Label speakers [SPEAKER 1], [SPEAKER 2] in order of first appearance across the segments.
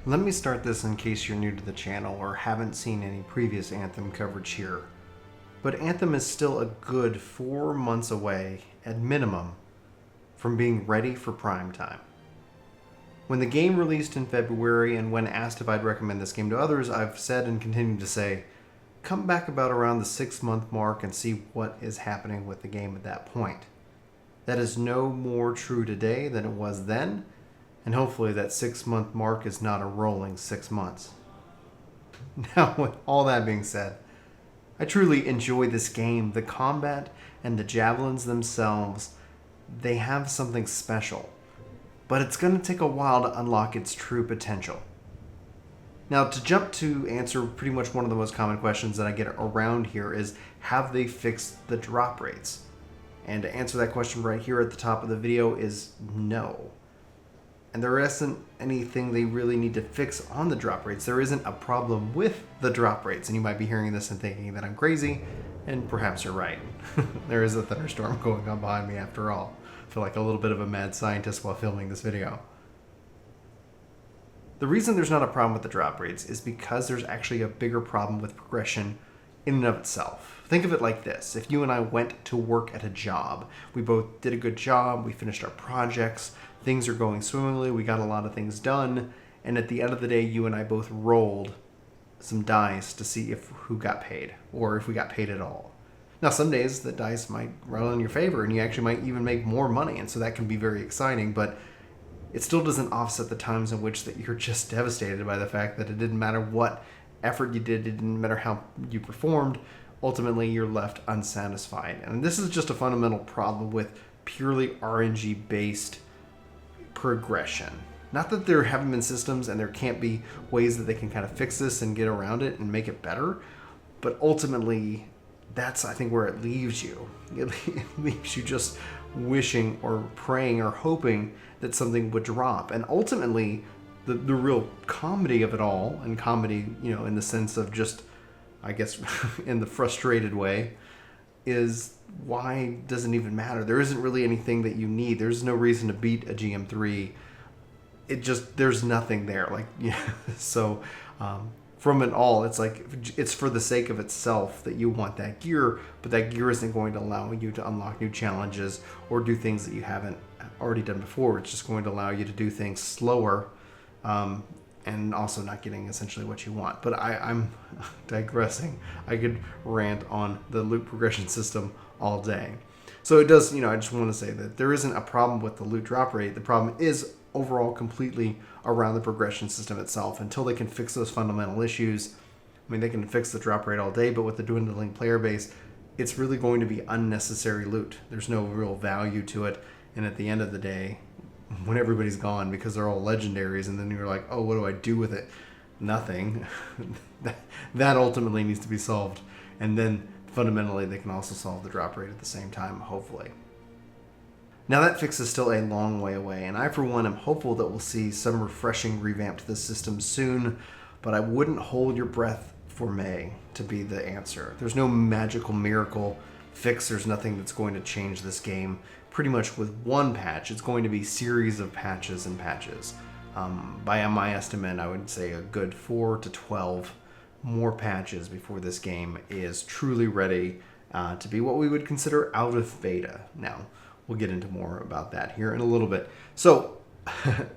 [SPEAKER 1] Let me start this in case you're new to the channel or haven't seen any previous Anthem coverage here. But Anthem is still a good 4 months away, at minimum, from being ready for prime time. When the game released in February and when asked if I'd recommend this game to others, I've said and continue to say, come back about around the 6-month mark and see what is happening with the game at that point. That is no more true today than it was then, and hopefully that 6-month mark is not a rolling 6 months. Now, with all that being said, I truly enjoy this game. The combat and the javelins themselves, they have something special. But it's going to take a while to unlock its true potential. Now, to jump to answer pretty much one of the most common questions that I get around here is, have they fixed the drop rates? And to answer that question right here at the top of the video is no. And there isn't anything they really need to fix on the drop rates. There isn't a problem with the drop rates. And you might be hearing this and thinking that I'm crazy, and perhaps you're right. There is a thunderstorm going on behind me after all. I feel like a little bit of a mad scientist while filming this video. The reason there's not a problem with the drop rates is because there's actually a bigger problem with progression in and of itself. Think of it like this. If you and I went to work at a job, we both did a good job, we finished our projects, things are going swimmingly, we got a lot of things done, and at the end of the day, you and I both rolled some dice to see who got paid, or if we got paid at all. Now, some days the dice might roll in your favor, and you actually might even make more money, and so that can be very exciting, but it still doesn't offset the times in which that you're just devastated by the fact that it didn't matter what effort you did, it didn't matter how you performed, ultimately you're left unsatisfied. And this is just a fundamental problem with purely RNG-based progression. Not that there haven't been systems and there can't be ways that they can kind of fix this and get around it and make it better, but ultimately that's, I think, where it leaves you. It leaves you just wishing or praying or hoping that something would drop. And ultimately, the real comedy of it all, and comedy, in the sense of just, I guess, in the frustrated way, is why does it even matter? There isn't really anything that you need. There's no reason to beat a GM3. There's nothing there. So from it all, it's like, it's for the sake of itself that you want that gear, but that gear isn't going to allow you to unlock new challenges or do things that you haven't already done before. It's just going to allow you to do things slower, and also not getting essentially what you want. But I'm digressing. I could rant on the loot progression system all day. So it does, I just want to say that there isn't a problem with the loot drop rate. The problem is overall completely around the progression system itself. Until they can fix those fundamental issues, they can fix the drop rate all day, but with the dwindling player base, it's really going to be unnecessary loot. There's no real value to it. And at the end of the day, when everybody's gone because they're all legendaries, and then you're like, oh, what do I do with it? Nothing. That ultimately needs to be solved. And then fundamentally, they can also solve the drop rate at the same time, hopefully. Now, that fix is still a long way away, and I, for one, am hopeful that we'll see some refreshing revamp to the system soon, but I wouldn't hold your breath for May to be the answer. There's no magical miracle fix. There's nothing that's going to change this game. Pretty much with one patch, it's going to be series of patches and patches. By my estimate, I would say a good 4 to 12 more patches before this game is truly ready to be what we would consider out of beta. Now, we'll get into more about that here in a little bit. So,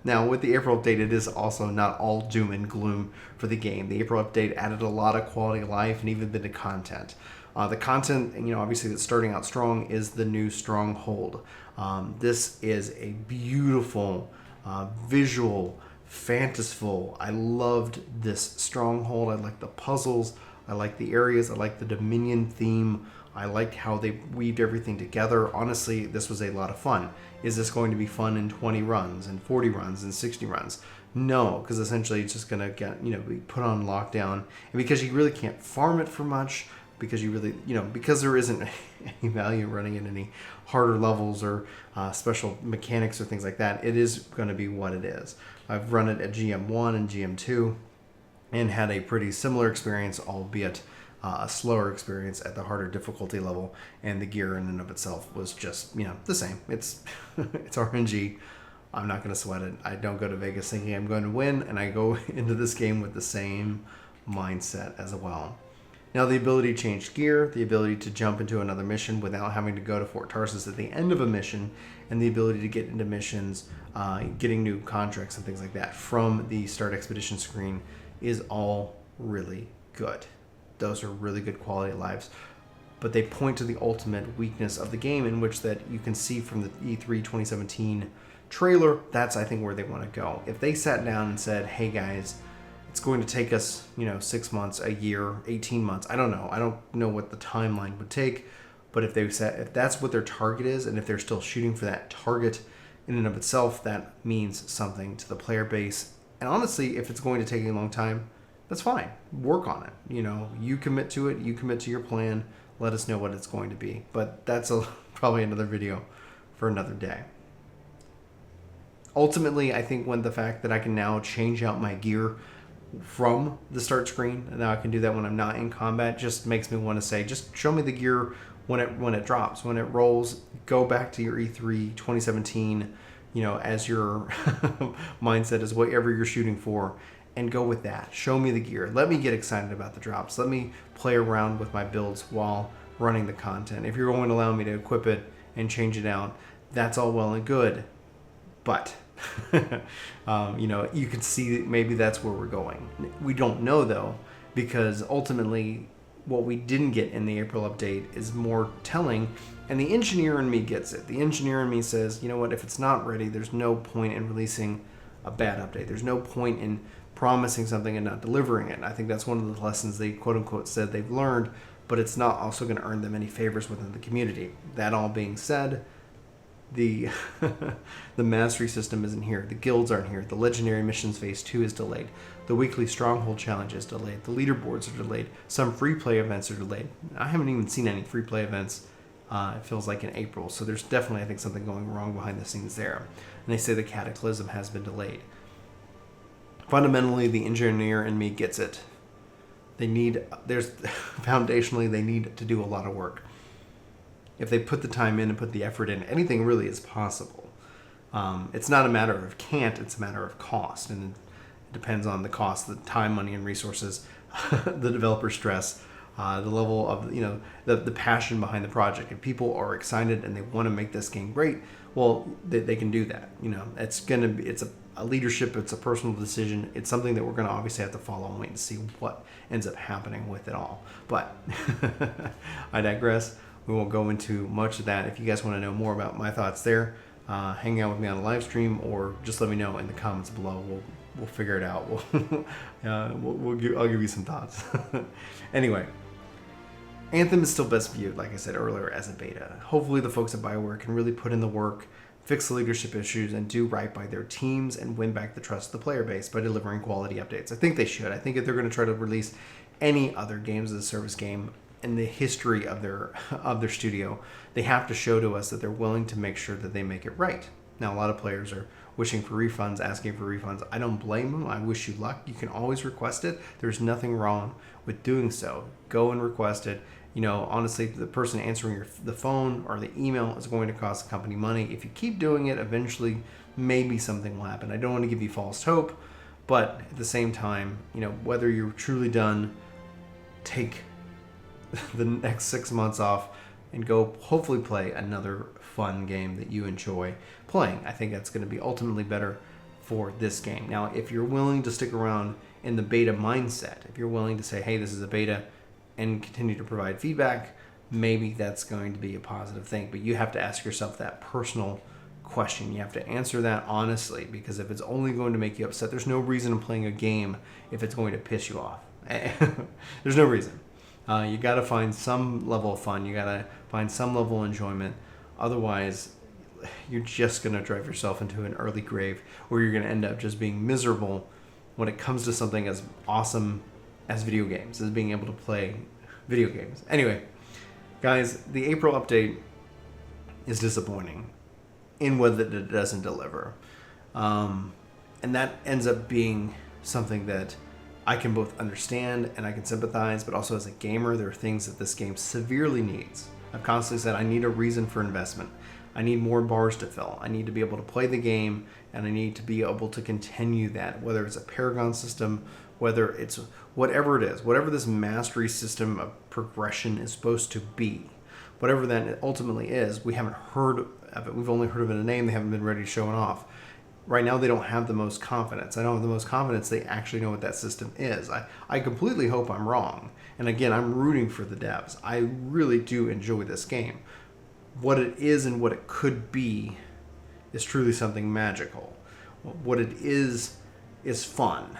[SPEAKER 1] now with the April update, it is also not all doom and gloom for the game. The April update added a lot of quality of life and even bit of content. The content, obviously that's starting out strong, is the new Stronghold. This is a beautiful, visual, fantastical. I loved this Stronghold. I like the puzzles. I like the areas. I like the Dominion theme. I liked how they weaved everything together. Honestly, this was a lot of fun. Is this going to be fun in 20 runs and 40 runs and 60 runs? No, because essentially it's just going to get, be put on lockdown. And because you really can't farm it for much, because you really, because there isn't any value running in any harder levels or special mechanics or things like that, it is going to be what it is. I've run it at GM1 and GM2 and had a pretty similar experience, albeit a slower experience at the harder difficulty level, and the gear in and of itself was just, the same. It's it's RNG. I'm not going to sweat it. I don't go to Vegas thinking I'm going to win, and I go into this game with the same mindset as well. Now, the ability to change gear, the ability to jump into another mission without having to go to Fort Tarsus at the end of a mission, and the ability to get into missions, getting new contracts and things like that from the Start Expedition screen is all really good. Those are really good quality of lives. But they point to the ultimate weakness of the game, in which that you can see from the E3 2017 trailer. That's, I think, where they want to go. If they sat down and said, hey guys, it's going to take us, 6 months, a year, 18 months. I don't know. I don't know what the timeline would take. But if that's what their target is, and if they're still shooting for that target in and of itself, that means something to the player base. And honestly, if it's going to take a long time, that's fine. Work on it. You commit to it. You commit to your plan. Let us know what it's going to be. But that's probably another video for another day. Ultimately, I think when the fact that I can now change out my gear from the start screen, and now I can do that when I'm not in combat, just makes me want to say, just show me the gear when it drops, when it rolls. Go back to your E3 2017, as your mindset is whatever you're shooting for, and go with that. Show me the gear. Let me get excited about the drops. Let me play around with my builds while running the content. If you're going to allow me to equip it and change it out, that's all well and good. But, you can see that maybe that's where we're going. We don't know, though, because ultimately what we didn't get in the April update is more telling, and the engineer in me gets it. The engineer in me says, you know what, if it's not ready, there's no point in releasing a bad update. There's no point in promising something and not delivering it. And I think that's one of the lessons they quote-unquote said they've learned, but it's not also going to earn them any favors within the community. That all being said, the mastery system isn't here. The guilds aren't here. The legendary missions phase 2 is delayed. The weekly stronghold challenge is delayed. The leaderboards are delayed. Some free play events are delayed. I haven't even seen any free play events. It feels like in April. So there's definitely, I think, something going wrong behind the scenes there. And they say the Cataclysm has been delayed. Fundamentally, the engineer in me gets it. Foundationally, they need to do a lot of work. If they put the time in and put the effort in, anything really is possible. It's not a matter of can't, it's a matter of cost. And it depends on the cost, the time, money, and resources, the developer stress, the level of, the passion behind the project. If people are excited and they want to make this game great, well, they can do that. It's a leadership, it's a personal decision. It's something that we're going to obviously have to follow and wait and see what ends up happening with it all. But I digress. We won't go into much of that. If you guys want to know more about my thoughts there, hang out with me on a live stream, or just let me know in the comments below. We'll figure it out. I'll give you some thoughts. Anyway, Anthem is still best viewed, like I said earlier, as a beta. Hopefully the folks at BioWare can really put in the work, fix the leadership issues, and do right by their teams and win back the trust of the player base by delivering quality updates. I think they should. I think if they're going to try to release any other games as a service game in the history of their studio, they have to show to us that they're willing to make sure that they make it right. Now, a lot of players are wishing for refunds, asking for refunds. I don't blame them. I wish you luck. You can always request it. There's nothing wrong with doing so. Go and request it. Honestly, the person answering the phone or the email is going to cost the company money. If you keep doing it, eventually maybe something will happen. I don't want to give you false hope, but at the same time, whether you're truly done, take the next 6 months off and go hopefully play another fun game that you enjoy playing. I think that's going to be ultimately better for this game. Now, if you're willing to stick around in the beta mindset, if you're willing to say, hey, this is a beta, and continue to provide feedback, maybe that's going to be a positive thing. But you have to ask yourself that personal question. You have to answer that honestly, because if it's only going to make you upset, there's no reason in playing a game if it's going to piss you off. There's no reason. You got to find some level of fun. You got to find some level of enjoyment. Otherwise, you're just going to drive yourself into an early grave, or you're going to end up just being miserable when it comes to something as awesome as video games, as being able to play video games. Anyway, guys, the April update is disappointing in what it doesn't deliver. And that ends up being something that I can both understand and I can sympathize, but also as a gamer, there are things that this game severely needs. I've constantly said I need a reason for investment. I need more bars to fill. I need to be able to play the game, and I need to be able to continue that, whether it's a Paragon system, whether it's whatever it is, whatever this mastery system of progression is supposed to be. Whatever that ultimately is, we haven't heard of it. We've only heard of it in a name. They haven't been ready to show it off. Right now, they don't have the most confidence. I don't have the most confidence they actually know what that system is. I completely hope I'm wrong. And again, I'm rooting for the devs. I really do enjoy this game. What it is and what it could be is truly something magical. What it is fun.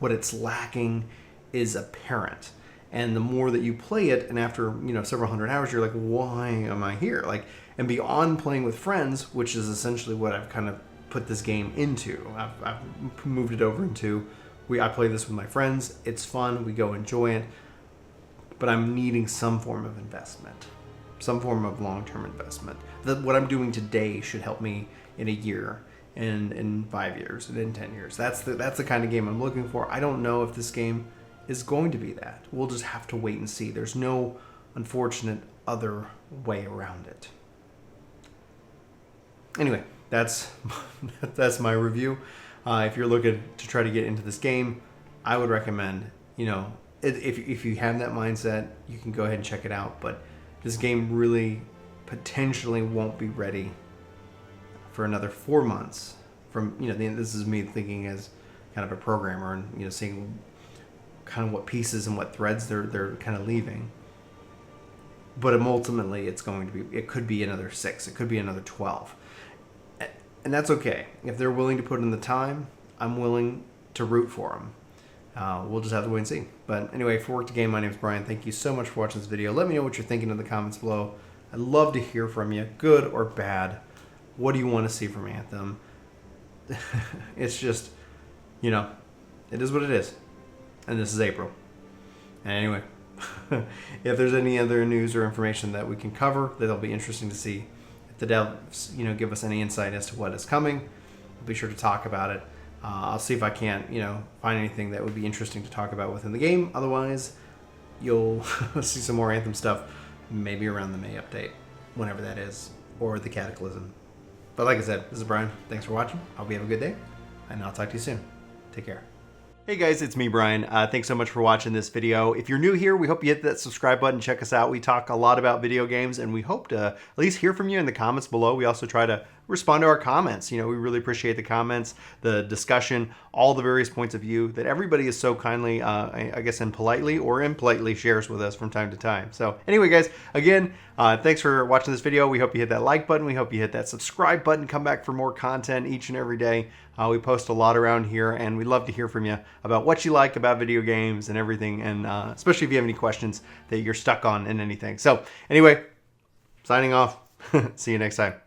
[SPEAKER 1] What it's lacking is apparent. And the more that you play it, and after several hundred hours, you're like, why am I here? Like, and beyond playing with friends, which is essentially what I've kind of put this game into. I've moved it over into, I play this with my friends. It's fun. We go enjoy it. But I'm needing some form of investment, some form of long-term investment. What I'm doing today should help me in a year, and in 5 years, and in 10 years. That's the kind of game I'm looking for. I don't know if this game is going to be that. We'll just have to wait and see. There's no unfortunate other way around it. Anyway, that's my review. If you're looking to try to get into this game, I would recommend, if you have that mindset, you can go ahead and check it out. But this game really potentially won't be ready for another 4 months. From this is me thinking as kind of a programmer, and seeing kind of what pieces and what threads they're kind of leaving. But ultimately, it could be another 6. It could be another 12. And that's okay. If they're willing to put in the time, I'm willing to root for them. We'll just have to wait and see. But anyway, for Work to Game, my name is Bryan. Thank you so much for watching this video. Let me know what you're thinking in the comments below. I'd love to hear from you, good or bad. What do you want to see from Anthem? It's just, it is what it is. And this is April. And anyway, if there's any other news or information that we can cover, that'll be interesting to see. If the devs, give us any insight as to what is coming, I'll be sure to talk about it. I'll see if I can't, find anything that would be interesting to talk about within the game. Otherwise, you'll see some more Anthem stuff, maybe around the May update, whenever that is, or the Cataclysm. But like I said, this is Bryan. Thanks for watching. I hope you have a good day, and I'll talk to you soon. Take care. Hey guys, it's me, Bryan. Thanks so much for watching this video. If you're new here, we hope you hit that subscribe button. Check us out. We talk a lot about video games, and we hope to at least hear from you in the comments below. We also try to respond to our comments. We really appreciate the comments, the discussion, all the various points of view that everybody is so kindly, I guess, and politely or impolitely shares with us from time to time. So anyway, guys, again, thanks for watching this video. We hope you hit that like button. We hope you hit that subscribe button. Come back for more content each and every day. We post a lot around here, and we'd love to hear from you about what you like about video games and everything, and especially if you have any questions that you're stuck on in anything. So anyway, signing off. See you next time.